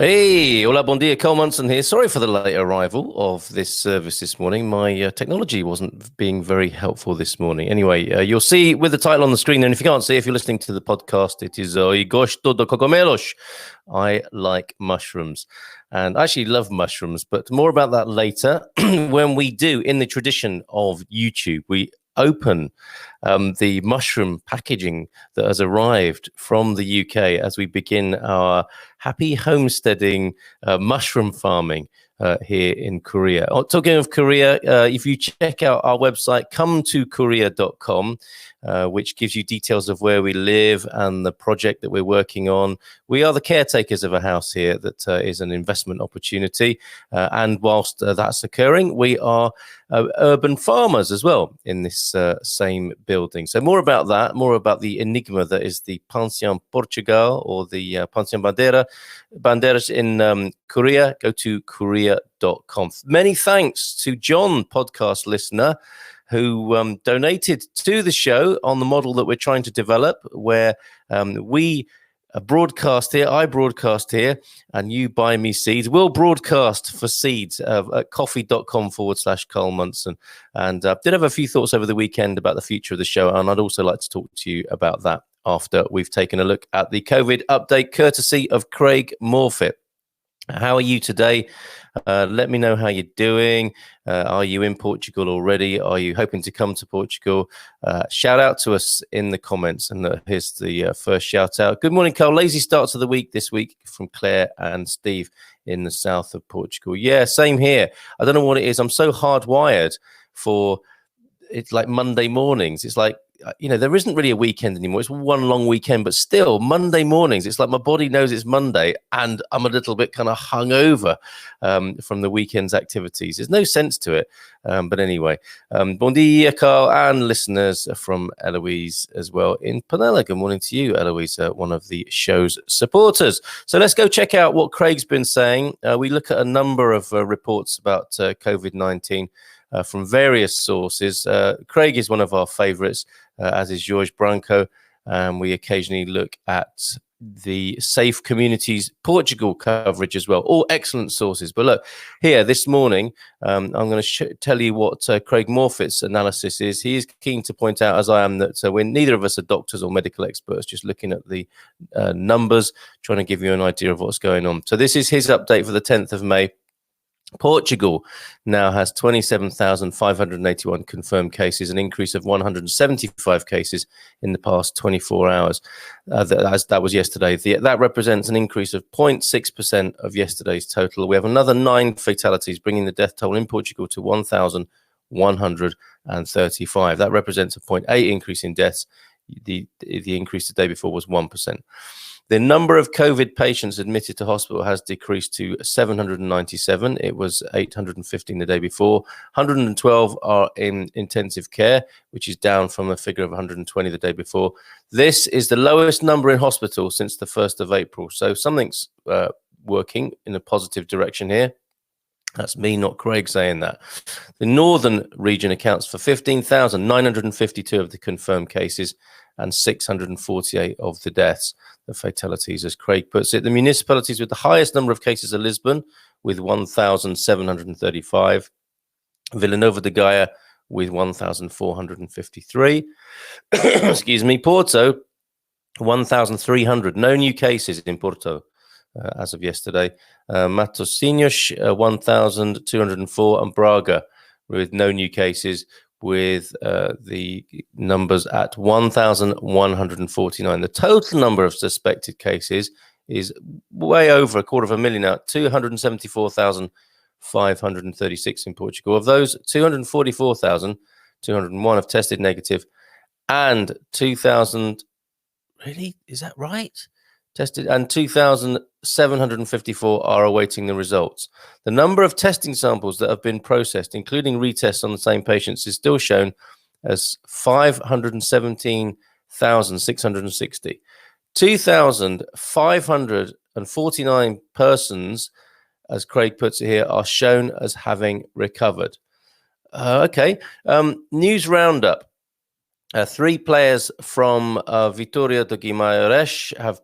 Hey, hola, bon dia, Cole Munson here. Sorry for the late arrival of this service this morning. My technology wasn't being very helpful this morning. Anyway, you'll see with the title on the screen, and if you can't see, if you're listening to the podcast, it is "I gosto de cogumelos." I like mushrooms, and I actually love mushrooms, but more about that later. When we do, in the tradition of YouTube, we open the mushroom packaging that has arrived from the UK as we begin our happy homesteading mushroom farming here in Korea. Talking of Korea, if you check out our website, cometokorea.com, which gives you details of where we live and the project that we're working on. We are the caretakers of a house here that is an investment opportunity. And whilst that's occurring, we are urban farmers as well in this same building. So more about that, more about the enigma that is the Pension Portugal or the Pension Banderas in Korea. Go to korea.com. Many thanks to John, podcast listener, who donated to the show on the model that we're trying to develop, where we broadcast here, I broadcast here, and you buy me seeds. We'll broadcast for seeds at coffee.com/Carl Munson. And did have a few thoughts over the weekend about the future of the show, and I'd also like to talk to you about that after we've taken a look at the COVID update, courtesy of Craig Morfitt. How are you today? Let me know how you're doing. Are you in Portugal already? Are you hoping to come to Portugal? Shout out to us in the comments. And here's the first shout out. Good morning, Carl. Lazy start to the week this week from Claire and Steve in the south of Portugal. Yeah, same here. I don't know what it is. I'm so hardwired for it's like Monday mornings. It's like, there isn't really a weekend anymore. It's one long weekend, but still Monday mornings, it's like my body knows it's Monday and I'm a little bit kind of hungover from the weekend's activities. There's no sense to it. But anyway, bon dia, Carl, and listeners from Eloise as well in Penella. Good morning to you, Eloise, one of the show's supporters. So let's go check out what Craig's been saying. We look at a number of reports about COVID-19 from various sources. Craig is one of our favorites, as is George Branco. We occasionally look at the Safe Communities Portugal coverage as well. All excellent sources. But look, here this morning, I'm going to tell you what Craig Morfitt's analysis is. He is keen to point out, as I am, that when neither of us are doctors or medical experts, just looking at the numbers, trying to give you an idea of what's going on. So this is his update for the 10th of May. Portugal now has 27,581 confirmed cases, an increase of 175 cases in the past 24 hours. That was yesterday. That represents an increase of 0.6% of yesterday's total. We have another 9 fatalities, bringing the death toll in Portugal to 1,135. That represents a 0.8 increase in deaths. The increase the day before was 1%. The number of COVID patients admitted to hospital has decreased to 797. It was 815 the day before. 112 are in intensive care, which is down from a figure of 120 the day before. This is the lowest number in hospital since the 1st of April. So something's working in a positive direction here. That's me, not Craig, saying that. The northern region accounts for 15,952 of the confirmed cases and 648 of the deaths, the fatalities, as Craig puts it. The municipalities with the highest number of cases are Lisbon, with 1,735, Villanova de Gaia with 1,453, excuse me, Porto, 1,300, no new cases in Porto as of yesterday, Matosinhos, 1,204, and Braga with no new cases, with the numbers at 1,149. The total number of suspected cases is way over 250,000 now, 274,536 in Portugal. Of those, 244,201 have tested negative, and 2,000, really? Is that right? Tested, and 2,754 are awaiting the results. The number of testing samples that have been processed, including retests on the same patients, is still shown as 517,660. 2,549 persons, as Craig puts it here, are shown as having recovered. Okay. News roundup. 3 players from Vitória de Guimarães have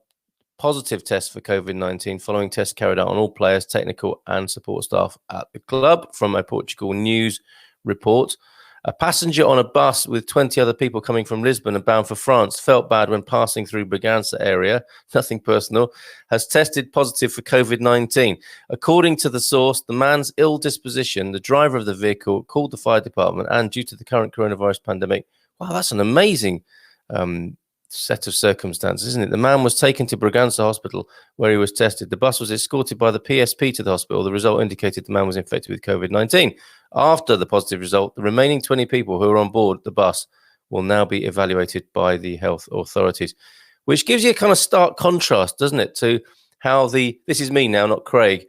positive test for COVID-19 following tests carried out on all players, technical and support staff at the club, from a Portugal news report. A passenger on a bus with 20 other people coming from Lisbon and bound for France felt bad when passing through Bragança area, nothing personal, has tested positive for COVID-19. According to the source, the man's ill disposition, the driver of the vehicle, called the fire department, and due to the current coronavirus pandemic, wow, that's an amazing set of circumstances, isn't it? The man was taken to Bragança Hospital where he was tested. The bus was escorted by the PSP to the hospital. The result indicated the man was infected with COVID-19. After the positive result, the remaining 20 people who were on board the bus will now be evaluated by the health authorities, which gives you a kind of stark contrast, doesn't it, to how this is me now, not Craig,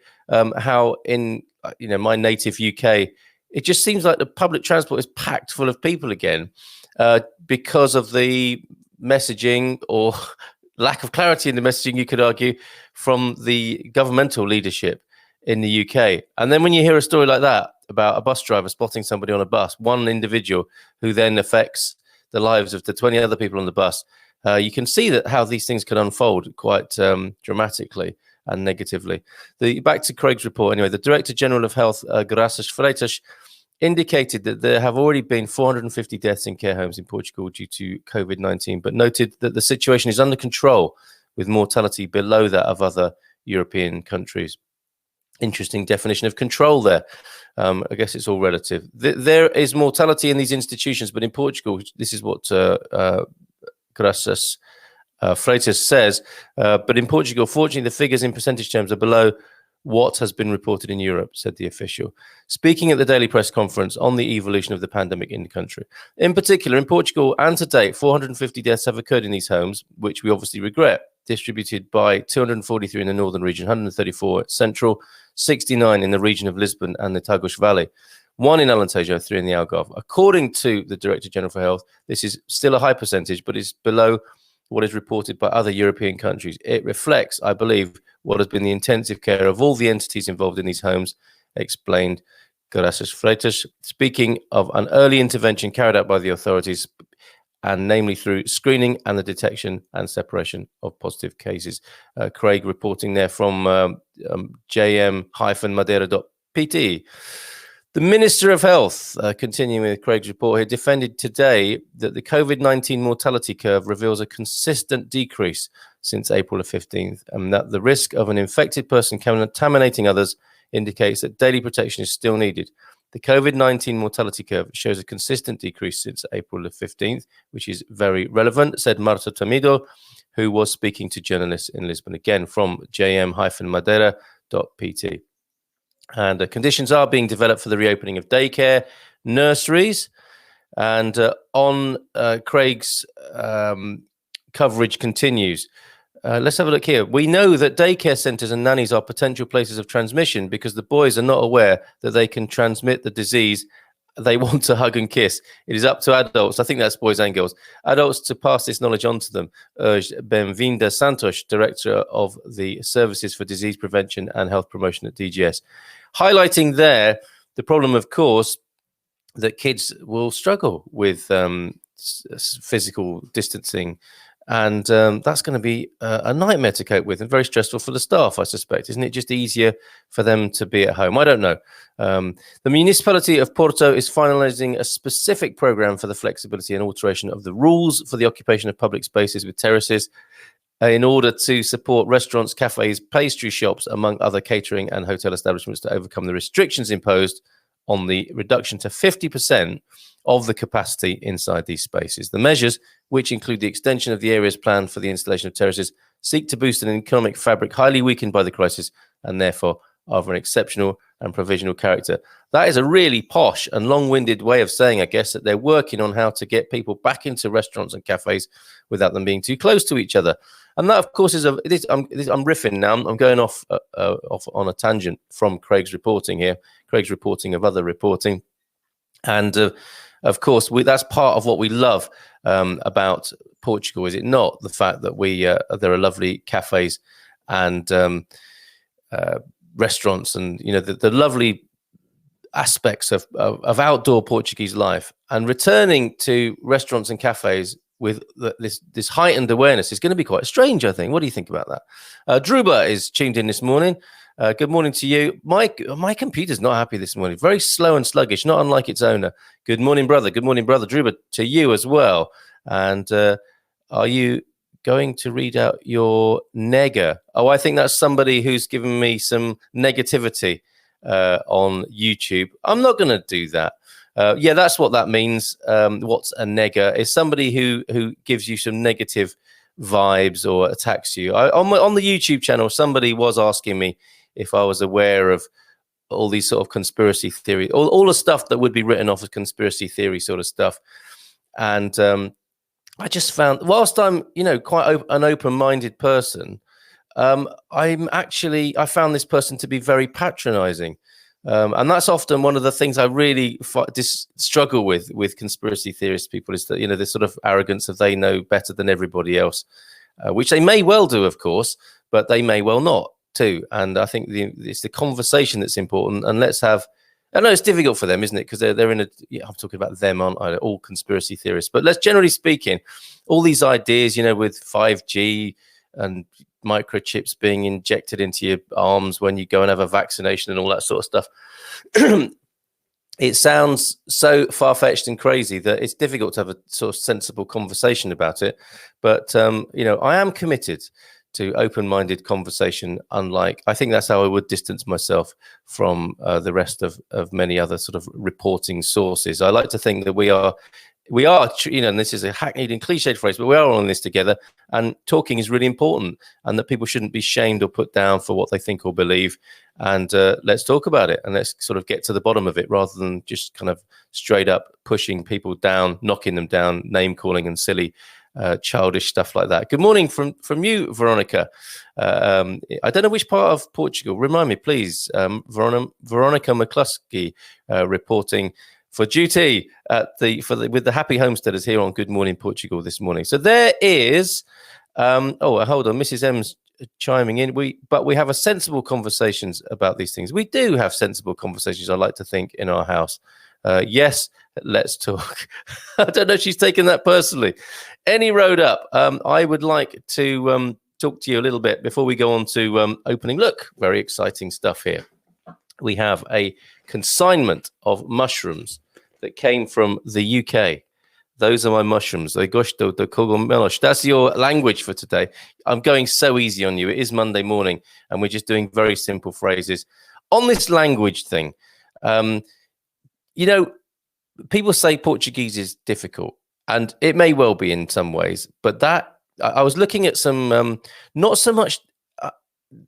how in my native UK, it just seems like the public transport is packed full of people again because of the messaging, or lack of clarity in the messaging, you could argue, from the governmental leadership in the UK. And then when you hear a story like that about a bus driver spotting somebody on a bus, one individual who then affects the lives of the 20 other people on the bus, you can see that how these things can unfold quite dramatically and negatively. Back to Craig's report anyway, the Director General of Health, Graças Freitas, indicated that there have already been 450 deaths in care homes in Portugal due to COVID-19, but noted that the situation is under control with mortality below that of other European countries. Interesting definition of control there. I guess it's all relative. There is mortality in these institutions, but in Portugal, this is what Graças Freitas says, but in Portugal, fortunately, the figures in percentage terms are below what has been reported in Europe, said the official, speaking at the daily press conference on the evolution of the pandemic in the country. In particular, in Portugal, and to date, 450 deaths have occurred in these homes, which we obviously regret, distributed by 243 in the northern region, 134 central, 69 in the region of Lisbon and the Tagus Valley, 1 in Alentejo, 3 in the Algarve. According to the Director General for Health, this is still a high percentage, but is below what is reported by other European countries. It reflects, I believe, what has been the intensive care of all the entities involved in these homes, explained Graças Freitas, speaking of an early intervention carried out by the authorities, and namely through screening and the detection and separation of positive cases. Craig reporting there from jm-madeira.pt. The Minister of Health, continuing with Craig's report here, defended today that the COVID-19 mortality curve reveals a consistent decrease since April the 15th, and that the risk of an infected person contaminating others indicates that daily protection is still needed. The COVID-19 mortality curve shows a consistent decrease since April the 15th, which is very relevant, said Marta Tamido, who was speaking to journalists in Lisbon, again from jm-madeira.pt. And conditions are being developed for the reopening of daycare, nurseries, and on Craig's coverage continues. Let's have a look here. We know that daycare centres and nannies are potential places of transmission because the boys are not aware that they can transmit the disease they want to hug and kiss. It is up to adults, I think that's boys and girls, adults to pass this knowledge on to them, urged Benvinda Santos, Director of the Services for Disease Prevention and Health Promotion at DGS. Highlighting there the problem, of course, that kids will struggle with physical distancing. And that's going to be a nightmare to cope with and very stressful for the staff, I suspect. Isn't it just easier for them to be at home? I don't know. The municipality of Porto is finalizing a specific program for the flexibility and alteration of the rules for the occupation of public spaces with terraces in order to support restaurants, cafes, pastry shops, among other catering and hotel establishments to overcome the restrictions imposed on the reduction to 50% of the capacity inside these spaces. The measures, which include the extension of the areas planned for the installation of terraces, seek to boost an economic fabric highly weakened by the crisis and therefore are of an exceptional and provisional character. That is a really posh and long-winded way of saying, I guess, that they're working on how to get people back into restaurants and cafes without them being too close to each other. And that, of course, I'm riffing now. I'm going off on a tangent from Craig's reporting here. Craig's reporting of other reporting. And of course, that's part of what we love about Portugal, is it not? The fact that there are lovely cafes and restaurants, and the lovely aspects of outdoor Portuguese life. And returning to restaurants and cafes with this heightened awareness is going to be quite strange, I think. What do you think about that? Druba is tuned in this morning. Good morning to you. My computer's not happy this morning. Very slow and sluggish, not unlike its owner. Good morning, brother. Good morning, brother. Druba, to you as well. And are you going to read out your nega? Oh, I think that's somebody who's given me some negativity on YouTube. I'm not going to do that. Yeah, that's what that means. What's a nega? Is somebody who gives you some negative vibes or attacks you. On the YouTube channel, somebody was asking me if I was aware of all these sort of conspiracy theory, all the stuff that would be written off as conspiracy theory sort of stuff. And I just found, whilst I'm, quite an open-minded person, I found this person to be very patronizing. And that's often one of the things I really struggle with conspiracy theorist people, is that, this sort of arrogance of they know better than everybody else, which they may well do, of course, but they may well not too. And I think it's the conversation that's important. And let's have, I know it's difficult for them, isn't it? Because they're in I'm talking about them, aren't I? All conspiracy theorists. But let's, generally speaking, all these ideas, with 5G and microchips being injected into your arms when you go and have a vaccination and all that sort of stuff. It sounds so far-fetched and crazy that it's difficult to have a sort of sensible conversation about it. But, I am committed to open-minded conversation, I think that's how I would distance myself from the rest of many other sort of reporting sources. I like to think that we are, and this is a hackneyed and cliched phrase, but we are all in this together, and talking is really important, and that people shouldn't be shamed or put down for what they think or believe. And let's talk about it, and let's sort of get to the bottom of it, rather than just kind of straight up pushing people down, knocking them down, name calling and silly childish stuff like that. Good morning from you, Veronica. I don't know which part of Portugal. Remind me, please. Veronica McCluskey reporting for duty with the happy homesteaders here on Good Morning Portugal this morning. So there is. Hold on, Mrs. M's chiming in. We have a sensible conversations about these things. We do have sensible conversations, I like to think, in our house. Yes, let's talk. I don't know if she's taken that personally. Any road up. I would like to talk to you a little bit before we go on to opening. Look, very exciting stuff here. We have a consignment of mushrooms that came from the UK. Those are my mushrooms. They gosto de Cogumelos. That's your language for today. I'm going so easy on you. It is Monday morning, and we're just doing very simple phrases. On this language thing, people say Portuguese is difficult, and it may well be in some ways, but I was looking at some, not so much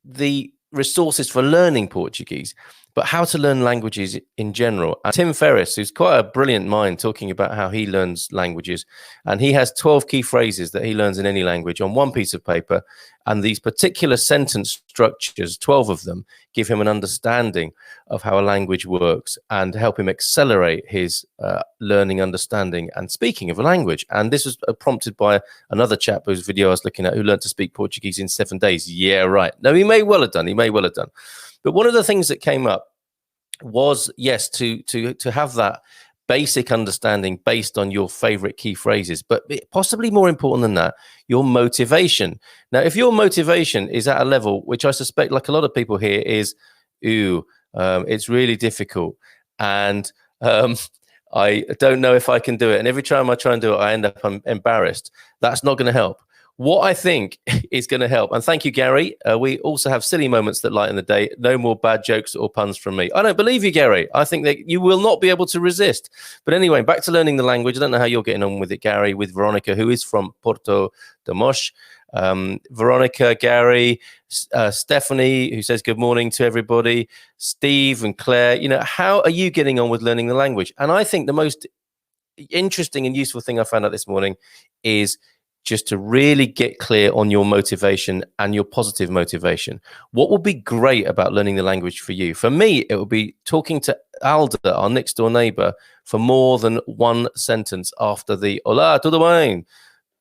the resources for learning Portuguese, but how to learn languages in general. And Tim Ferriss, who's quite a brilliant mind, talking about how he learns languages, and he has 12 key phrases that he learns in any language on one piece of paper, and these particular sentence structures, 12 of them, give him an understanding of how a language works and help him accelerate his learning, understanding, and speaking of a language. And this was prompted by another chap whose video I was looking at, who learned to speak Portuguese in 7 days. Yeah, right. No, he may well have done. But one of the things that came up was, yes, to have that basic understanding based on your favorite key phrases, but possibly more important than that, your motivation. Now, if your motivation is at a level, which I suspect, like a lot of people here, is, it's really difficult, and I don't know if I can do it, and every time I try and do it, I end up embarrassed, that's not going to help. What I think is going to help, and thank you, Gary. We also have silly moments that lighten the day. No more bad jokes or puns from me. I don't believe you, Gary. I think that you will not be able to resist. But anyway, back to learning the language. I don't know how you're getting on with it, Gary, with Veronica, who is from Porto de Mos. Veronica, Gary, Stephanie, who says good morning to everybody, Steve and Claire. How are you getting on with learning the language? And I think the most interesting and useful thing I found out this morning is just to really get clear on your motivation and your positive motivation. What would be great about learning the language for you? For me, it would be talking to Alda, our next door neighbor, for more than one sentence after the "Hola, tudo bem?"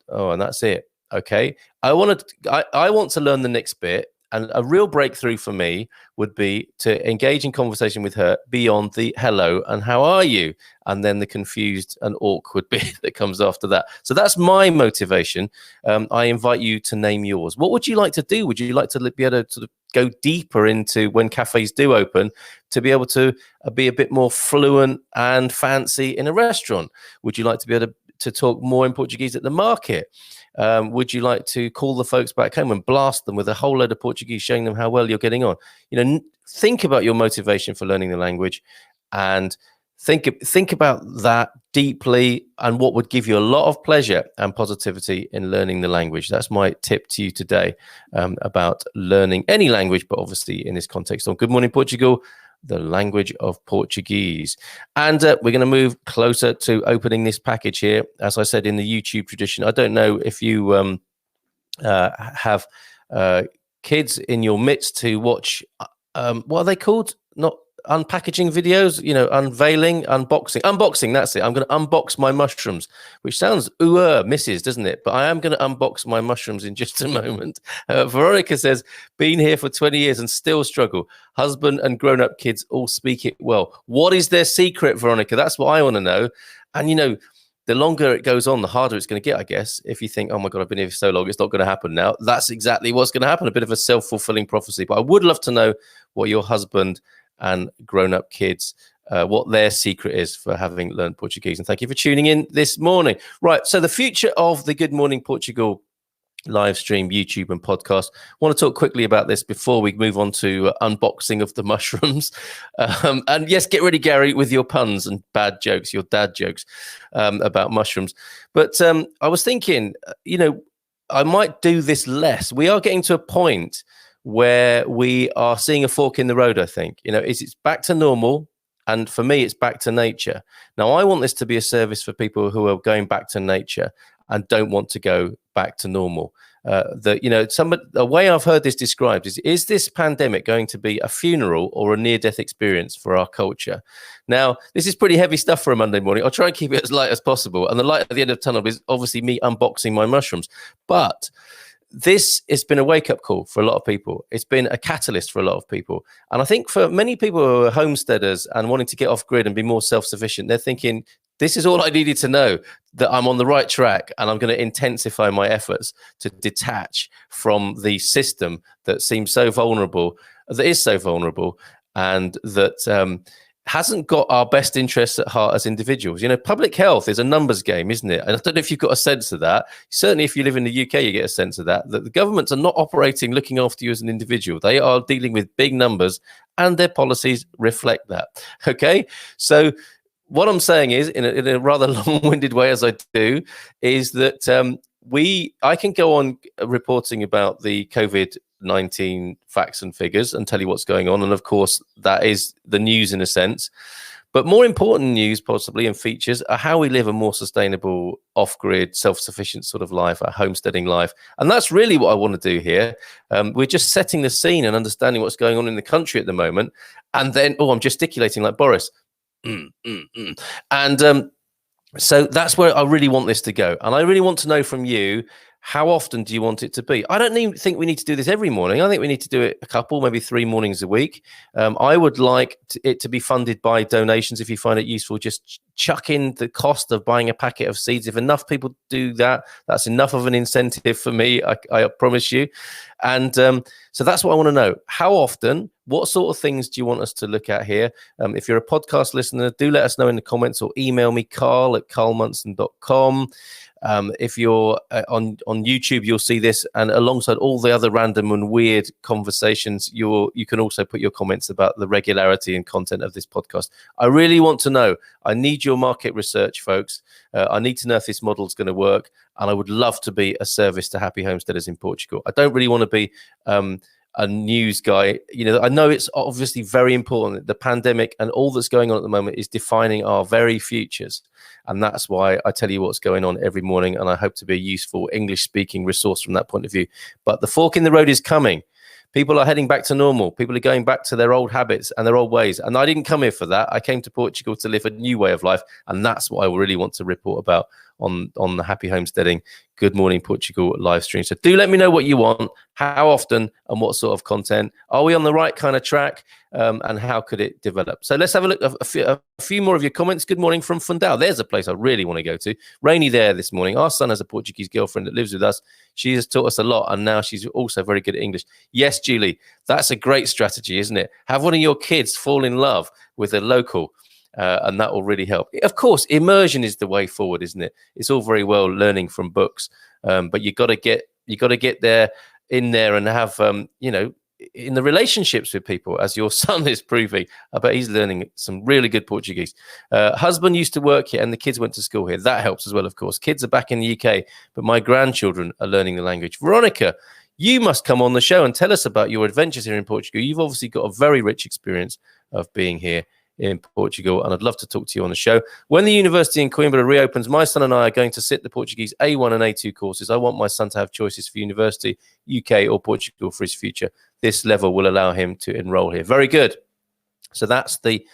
Oh, and that's it. Okay. I want to learn the next bit, And a real breakthrough for me would be to engage in conversation with her beyond the hello and how are you? And then the confused and awkward bit that comes after that. So that's my motivation. I invite you to name yours. What would you like to do? Would you like to be able to sort of go deeper into when cafes do open, to be able to be a bit more fluent and fancy in a restaurant? Would you like to be able to talk more in Portuguese at the market? Would you like to call the folks back home and blast them with a whole load of Portuguese, showing them how well you're getting on? Think about your motivation for learning the language, and think about that deeply, and what would give you a lot of pleasure and positivity in learning the language. That's my tip to you today, about learning any language, but obviously in this context on Good Morning Portugal, the language of Portuguese. And we're going to move closer to opening this package here. As I said, in the YouTube tradition, I don't know if you have kids in your midst to watch, what are they called? Not unpackaging videos, unveiling, unboxing. That's it. I'm going to unbox my mushrooms, which sounds misses, doesn't it? But I am going to unbox my mushrooms in just a moment. Veronica says, been here for 20 years and still struggle. Husband and grown-up kids all speak it well. What is their secret, Veronica? That's what I want to know. And the longer it goes on, the harder it's going to get, I guess. If you think, oh my God, I've been here for so long, it's not going to happen now. That's exactly what's going to happen. A bit of a self-fulfilling prophecy. But I would love to know what your husband and grown-up kids, what their secret is for having learned Portuguese. And thank you for tuning in this morning. Right, so the future of the Good Morning Portugal live stream, YouTube and podcast. I want to talk quickly about this before we move on to unboxing of the mushrooms. And yes, get ready, Gary, with your puns and bad jokes, your dad jokes about mushrooms. But I was thinking, I might do this less. We are getting to a point where we are seeing a fork in the road, I think. It's back to normal. And for me, it's back to nature. Now, I want this to be a service for people who are going back to nature and don't want to go back to normal. A way I've heard this described is this pandemic going to be a funeral or a near-death experience for our culture? Now, this is pretty heavy stuff for a Monday morning. I'll try and keep it as light as possible. And the light at the end of the tunnel is obviously me unboxing my mushrooms. But this has been a wake-up call for a lot of people. It's been a catalyst for a lot of people. And I think for many people who are homesteaders and wanting to get off grid and be more self-sufficient, they're thinking, this is all I needed to know, that I'm on the right track, and I'm going to intensify my efforts to detach from the system that seems so vulnerable, that is so vulnerable, and that hasn't got our best interests at heart as individuals. Public health is a numbers game, isn't it? And I don't know if you've got a sense of that. Certainly, if you live in the UK, you get a sense of that the governments are not operating looking after you as an individual. They are dealing with big numbers, and their policies reflect that. Okay? So what I'm saying is, in a rather long-winded way as I do, is that I can go on reporting about the COVID-19 facts and figures and tell you what's going on. And of course, that is the news in a sense. But more important news, possibly, and features are how we live a more sustainable, off-grid, self-sufficient sort of life, a homesteading life. And that's really what I want to do here. We're just setting the scene and understanding what's going on in the country at the moment. And then, I'm gesticulating like Boris. And so that's where I really want this to go. And I really want to know from you, how often do you want it to be? I don't even think we need to do this every morning. I think we need to do it a couple, maybe 3 mornings a week. I would like it to be funded by donations. If you find it useful, just chuck in the cost of buying a packet of seeds. If enough people do that, that's enough of an incentive for me, I promise you. And so that's what I want to know. How often? What sort of things do you want us to look at here? If you're a podcast listener, do let us know in the comments, or email me, carl@carlmunson.com. If you're on YouTube, you'll see this, and alongside all the other random and weird conversations, you can also put your comments about the regularity and content of this podcast. I really want to know. I need your market research, folks. I need to know if this model is going to work, and I would love to be a service to happy homesteaders in Portugal. I don't really want to be a news guy. I know it's obviously very important. The pandemic and all that's going on at the moment is defining our very futures. And that's why I tell you what's going on every morning. And I hope to be a useful English speaking resource from that point of view. But the fork in the road is coming. People are heading back to normal. People are going back to their old habits and their old ways. And I didn't come here for that. I came to Portugal to live a new way of life. And that's what I really want to report about on the Happy Homesteading Good Morning Portugal live stream. So do let me know what you want, how often, and what sort of content. Are we on the right kind of track? And how could it develop? So let's have a look at a few more of your comments. Good morning from Fundão. There's a place I really want to go to. Rainy there this morning. Our son has a Portuguese girlfriend that lives with us. She has taught us a lot, and now she's also very good at English. Yes, Julie, that's a great strategy, isn't it? Have one of your kids fall in love with a local, and that will really help. Of course, immersion is the way forward, isn't it? It's all very well learning from books, but you got to get there in there and have in the relationships with people, as your son is proving. I bet he's learning some really good Portuguese. Husband used to work here and the kids went to school here. That helps as well, of course. Kids are back in the UK, but my grandchildren are learning the language. Veronica, you must come on the show and tell us about your adventures here in Portugal. You've obviously got a very rich experience of being here in Portugal, and I'd love to talk to you on the show. When the university in Coimbra reopens, my son and I are going to sit the Portuguese A1 and A2 courses. I want my son to have choices for university, UK or Portugal for his future. This level will allow him to enroll here. Very good. So that's a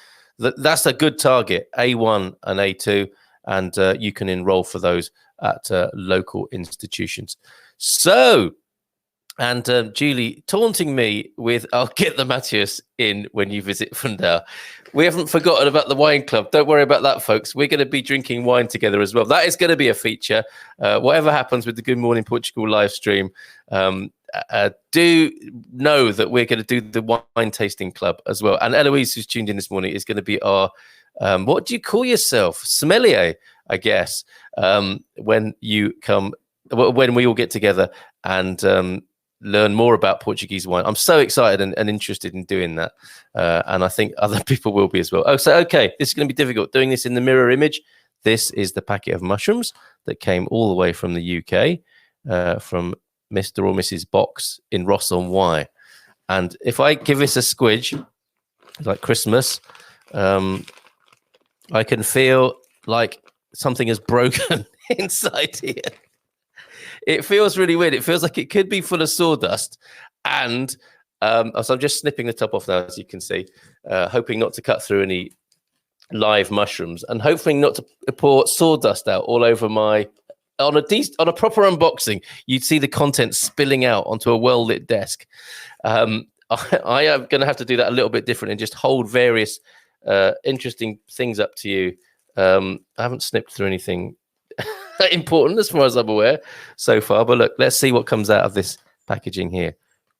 good target, A1 and A2, and you can enroll for those at local institutions. So, and Julie taunting me with, I'll get the Matthias in when you visit Fundão. We haven't forgotten about the wine club. Don't worry about that, folks. We're going to be drinking wine together as well. That is going to be a feature. Whatever happens with the Good Morning Portugal live stream, do know that we're going to do the wine tasting club as well. And Eloise, who's tuned in this morning, is going to be our, what do you call yourself? Sommelier, I guess, when you come, when we all get together and learn more about Portuguese wine. I'm so excited and interested in doing that. And I think other people will be as well. Oh, so, okay, this is going to be difficult. Doing this in the mirror image. This is the packet of mushrooms that came all the way from the UK, from Mr. or Mrs. Box in Ross-on-Wye. And if I give this a squidge, like Christmas, I can feel like something is broken inside here. It feels really weird. It feels like it could be full of sawdust. And so I'm just snipping the top off now, as you can see, hoping not to cut through any live mushrooms and hoping not to pour sawdust out all over my... On a proper unboxing, you'd see the content spilling out onto a well-lit desk. I am going to have to do that a little bit different and just hold various interesting things up to you. I haven't snipped through anything important as far as I'm aware so far, but look, let's see what comes out of this packaging here.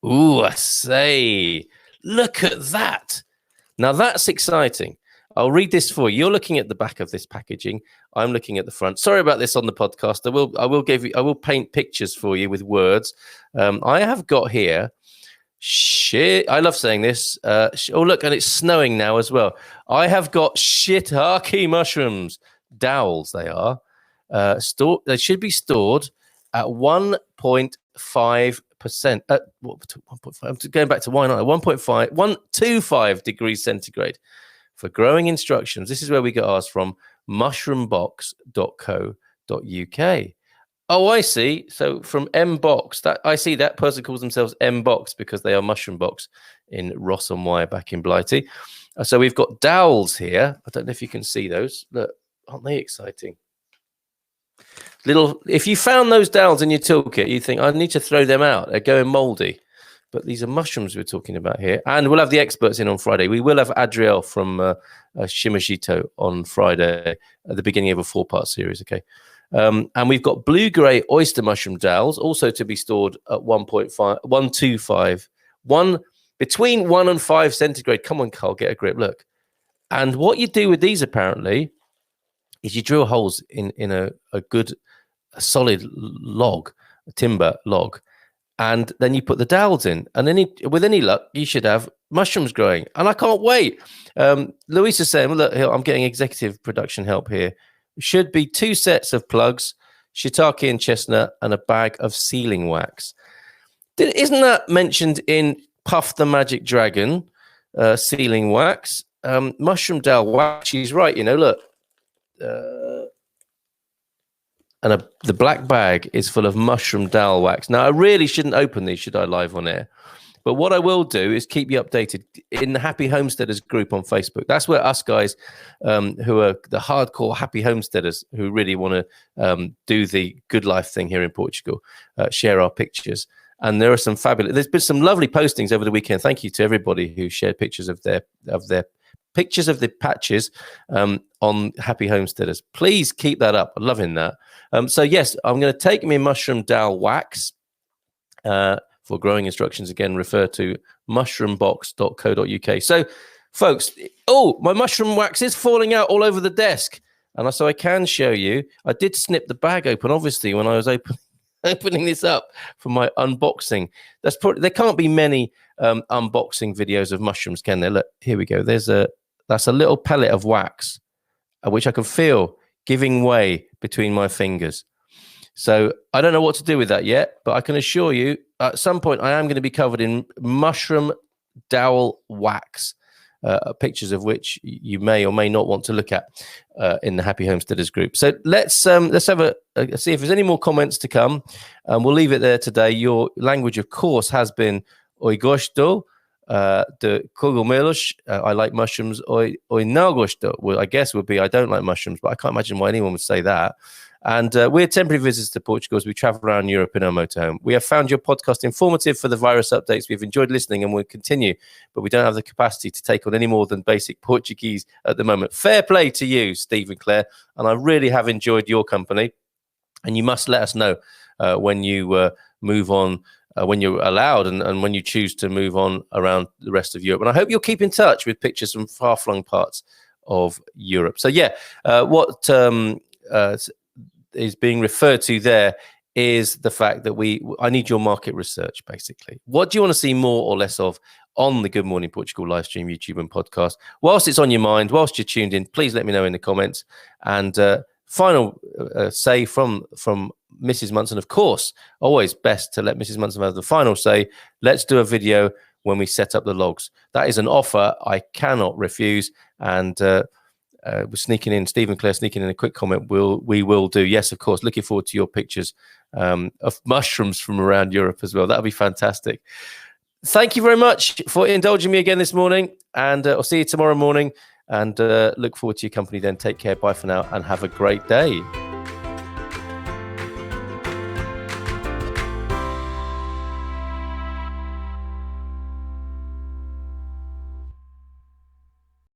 Ooh, I say, look at that. Now that's exciting. I'll read this for you. You're looking at the back of this packaging. I'm looking at the front. Sorry about this on the podcast. I will paint pictures for you with words. I have got here shit. I love saying this. Oh, look, and it's snowing now as well. I have got shiitake mushrooms. Dowels, they are. They should be stored at 1.5%. 1.5. I'm going back to wine. 1.25 degrees centigrade. For growing instructions, this is where we get ours from, mushroombox.co.uk. Oh, I see. So from M-Box, that I see that person calls themselves M-Box because they are Mushroom Box in Ross-on-Wye back in Blighty. So we've got dowels here. I don't know if you can see those. Look, aren't they exciting? If you found those dowels in your toolkit, you think, I need to throw them out. They're going moldy. But these are mushrooms we're talking about here. And we'll have the experts in on Friday. We will have Adriel from Shimajito on Friday at the beginning of a 4-part series, okay? And we've got blue-grey oyster mushroom dowels, also to be stored at 1.25, between 1 and 5 centigrade. Come on, Carl, get a grip, look. And what you do with these, apparently, is you drill holes in a good, solid log, a timber log, and then you put the dowels in, and then with any luck, you should have mushrooms growing. And I can't wait. Louise is saying, well, look, I'm getting executive production help here. Should be 2 sets of plugs, shiitake and chestnut, and a bag of sealing wax. Isn't that mentioned in Puff the Magic Dragon, sealing wax? Mushroom dowel wax, she's right, you know, look. And the black bag is full of mushroom dowel wax. Now, I really shouldn't open these, should I, live on air? But what I will do is keep you updated in the Happy Homesteaders group on Facebook. That's where us guys who are the hardcore happy homesteaders who really want to do the good life thing here in Portugal, share our pictures. And there are some fabulous, there's been some lovely postings over the weekend. Thank you to everybody who shared pictures of their pictures of the patches on Happy Homesteaders. Please keep that up. I'm loving that. So yes, I'm going to take me mushroom dowel wax. For growing instructions, again, refer to mushroombox.co.uk. So, folks, my mushroom wax is falling out all over the desk. And so I can show you. I did snip the bag open, obviously, when I was opening this up for my unboxing. There can't be many unboxing videos of mushrooms, can there? Look, here we go. That's a little pellet of wax, which I can feel giving way between my fingers. So I don't know what to do with that yet, but I can assure you at some point I am going to be covered in mushroom dowel wax, pictures of which you may or may not want to look at in the Happy Homesteaders group. So let's have see if there's any more comments to come. We'll leave it there today. Your language, of course, has been "Oi gosto de cogumelos." I like mushrooms. "Oi não gosto." Well, I guess would be I don't like mushrooms, but I can't imagine why anyone would say that. And we're temporary visitors to Portugal as we travel around Europe in our motorhome. We have found your podcast informative for the virus updates. We've enjoyed listening and we'll continue, but we don't have the capacity to take on any more than basic Portuguese at the moment. Fair play to you, Steve and Claire, and I really have enjoyed your company. And you must let us know when you move on, when you're allowed and when you choose to move on around the rest of Europe. And I hope you'll keep in touch with pictures from far-flung parts of Europe. So yeah, what is being referred to there is the fact that I need your market research, basically. What do you want to see more or less of on the Good Morning Portugal live stream, YouTube and podcast? Whilst it's on your mind, whilst you're tuned in, please let me know in the comments. And final say from Mrs. Munson, of course, always best to let Mrs. Munson have the final say. Let's do a video when we set up the logs. That is an offer I cannot refuse. And we're sneaking in, Steve and Claire sneaking in a quick comment. We will do. Yes, of course. Looking forward to your pictures of mushrooms from around Europe as well. That'll be fantastic. Thank you very much for indulging me again this morning. And I'll see you tomorrow morning. And look forward to your company then. Take care. Bye for now and have a great day.